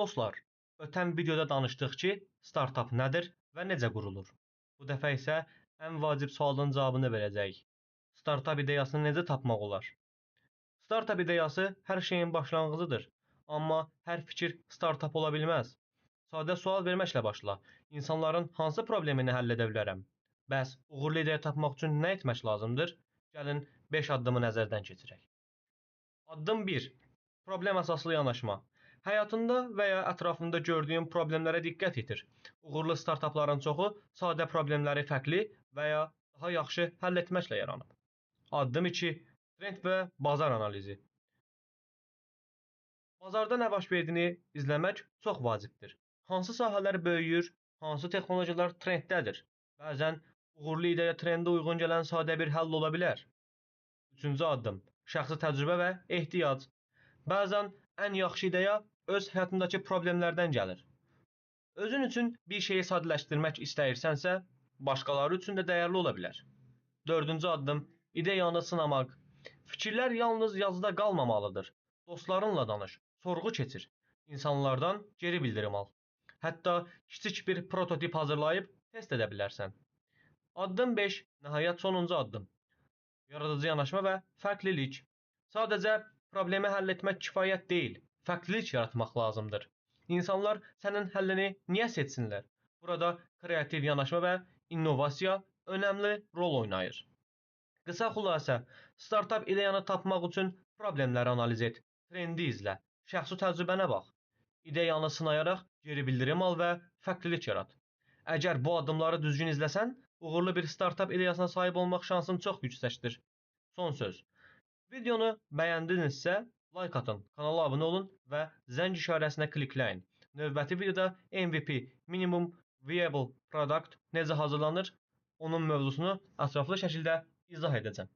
Dostlar, ötən videoda danışdıq ki, startap nədir və necə qurulur? Bu dəfə isə ən vacib sualın cavabını verəcəyik. Startap ideyasını necə tapmaq olar? Startap ideyası hər şeyin başlanğıcıdır. Amma hər fikir startap ola bilməz. Sadə sual verməklə başla. İnsanların hansı problemini həll edə bilərəm? Bəs uğurlu ideya tapmaq üçün nə etmək lazımdır? Gəlin 5 addımı nəzərdən keçirək. Addım 1. Problem əsaslı yanaşma. Həyatında və ya ətrafında gördüyün problemlərə diqqət yetir. Uğurlu startapların çoxu sadə problemləri fərqli və ya daha yaxşı həll etməklə yaranıb. Addım 2. Trend və bazar analizi. Bazarda nə baş verdiyini izləmək çox vacibdir. Hansı sahələr böyüyür, hansı texnologiyalar trenddədir? Bəzən uğurlu ideya trendə uyğun gələn sadə bir həll ola bilər. Üçüncü addım. Şəxsi təcrübə və ehtiyac. Bəzən ən yaxşı ideya öz həyatındakı problemlərdən gəlir. Özün üçün bir şeyi sadələşdirmək istəyirsənsə, başqaları üçün də dəyərli ola bilər. Dördüncü addım. İdeyanı sınamaq. Fikirlər yalnız yazıda qalmamalıdır. Dostlarınla danış, sorğu keçir. İnsanlardan geri bildirim al. Hətta kiçik bir prototip hazırlayıb test edə bilərsən. Addım 5. Nəhayət sonuncu addım. Yaradıcı yanaşma və fərqlilik. Sadəcə problemi həll etmək kifayət deyil, fərqlilik yaratmaq lazımdır. İnsanlar sənin həllini niyə seçsinlər? Burada kreativ yanaşma və innovasiya önəmli rol oynayır. Qısa xülasə, startap ideyanı tapmaq üçün problemləri analiz et, trendi izlə, şəxsi təcrübənə bax. İdeyanı sınayaraq geri bildirim al və fərqlilik yarat. Əgər bu addımları düzgün izləsən, uğurlu bir startap ideyasına sahib olmaq şansın çox yüksəkdir. Son söz. Videonu bəyəndinizsə, like atın, kanala abunə olun və zəng işarəsinə klikləyin. Növbəti videoda MVP, Minimum Viable Product necə hazırlanır, onun mövzusunu ətraflı şəkildə izah edəcəm.